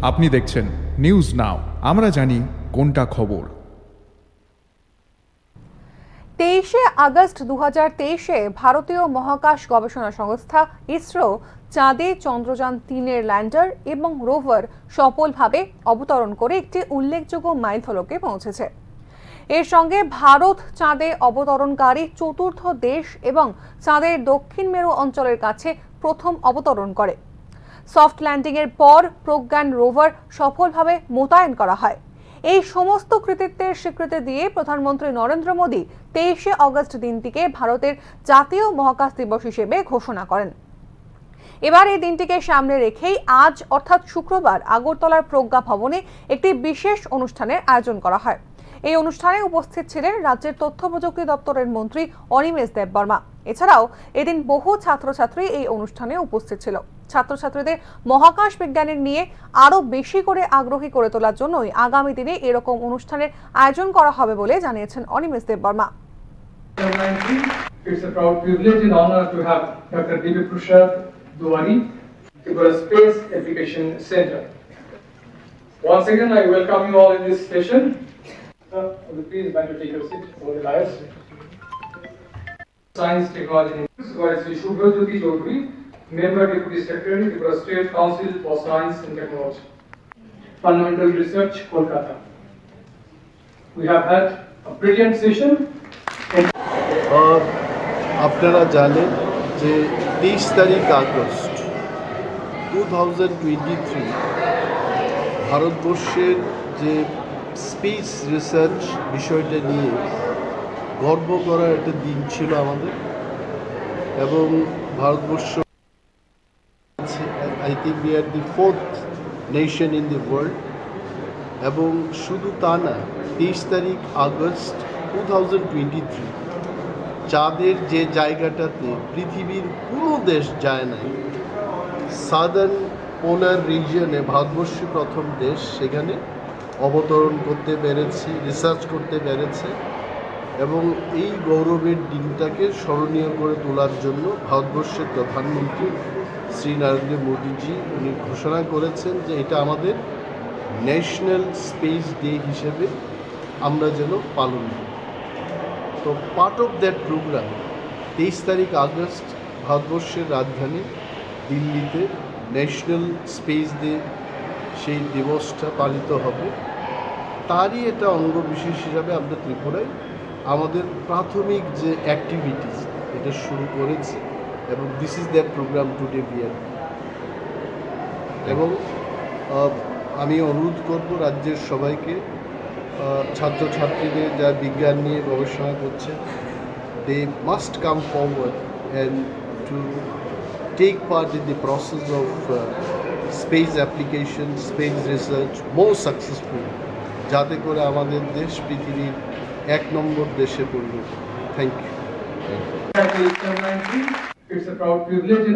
আপনি দেখছেন news now, আমরা জানি কোনটা খবর। 23 আগস্ট 2023-এ ভারতীয় মহাকাশ গবেষণা সংস্থা ইসরো চাঁদে চন্দ্রযান-3-এর ল্যান্ডার এবং রোভার সফলভাবে অবতরণ করে একটি উল্লেখযোগ্য মাইলফলকে পৌঁছেছে। এর সঙ্গে ভারত চাঁদে অবতরণকারী চতুর্থ দেশ এবং চাঁদের দক্ষিণ মেরু অঞ্চলের কাছে প্রথম অবতরণ করে। সফট ল্যান্ডিংয়ের পর প্রজ্ঞান রোভার সফলভাবে মোতায়েন করা হয়। এই সমস্ত কৃতিত্বের স্বীকৃতি দিয়ে প্রধানমন্ত্রী নরেন্দ্র মোদী 23 আগস্ট দিনটিকে ভারতের জাতীয় মহাকাশ দিবস হিসেবে ঘোষণা করেন। এবার এই দিনটিকে সামনে রেখেই আজ অর্থাৎ শুক্রবার আগরতলার প্রজ্ঞা ভবনে একটি বিশেষ অনুষ্ঠানের আয়োজন করা হয়। এই অনুষ্ঠানে উপস্থিত ছিলেন রাজ্যের তথ্য প্রযুক্তি দপ্তরের মন্ত্রী অনিমেষ দেববর্মা। এছাড়াও এদিন বহু ছাত্রছাত্রী এই অনুষ্ঠানে উপস্থিত ছিল। ছাত্রছাত্রীদের মহাকাশ বিজ্ঞানের নিয়ে আরো বেশি করে আগ্রহী করে তোলার জন্যই আগামী দিনে এরকম অনুষ্ঠানের আয়োজন করা হবে বলে জানিয়েছেন Animesh Debbarma. It's a proud privilege and honor to have Dr. Divya Prasad Duwari, Tripura Space Application Center. Once again, I welcome you all in this session. Please invite to take your seat over the dais. Science, Technology, and Sri Shubhrajyoti Chaudhary, Member Deputy Secretary, Tripura State Council for Science and Technology. Fundamental Research, Kolkata. We have had a brilliant session. আপনারা জানেন যে 23 তারিখ August 2023 ভারতবর্ষের যে space research বিষয়টা নিয়ে গর্ব করার একটা দিন ছিল আমাদের, এবং Bharatvarsha I think we are the 4th nation in the world. এবং শুধু তা না, 23 তারিখ আগস্ট 2023 চাঁদের যে জায়গাটাতে পৃথিবীর কোনো দেশ যায় নাই, সাদার্ন পোলার রিজিয়নে ভারতবর্ষ প্রথম দেশ, সেখানে অবতরণ করতে পেরেছে, রিসার্চ করতে পেরেছে। এবং এই গৌরবের দিনটাকে স্মরণীয় করে তোলার জন্য ভারতবর্ষের প্রধানমন্ত্রী শ্রী নরেন্দ্র মোদীজি উনি ঘোষণা করেছেন যে এটা আমাদের ন্যাশনাল স্পেস ডে হিসেবে আমরা যেন পালন করি। তো পার্ট অফ দ্যাট প্রোগ্রাম 23 তারিখ আগস্ট ভারতবর্ষের রাজধানী দিল্লিতে ন্যাশনাল স্পেস ডে সেই দিবসটা পালিত হবে। তারই এটা অঙ্গবিশেষ হিসাবে আমরা ত্রিপুরায় আমাদের প্রাথমিক যে অ্যাক্টিভিটিস এটা শুরু করেছি, এবং this is that programme today বিয়ার। এবং আমি অনুরোধ করব রাজ্যের সবাইকে, ছাত্রছাত্রীদের যারা বিজ্ঞান নিয়ে গবেষণা করছে, they must come forward and to take part in the process of space application, space research more successful, যাতে করে আমাদের দেশ পৃথিবীর 1 নম্বর দেশে পরিণত। Thank you. It's a proud privilege and honor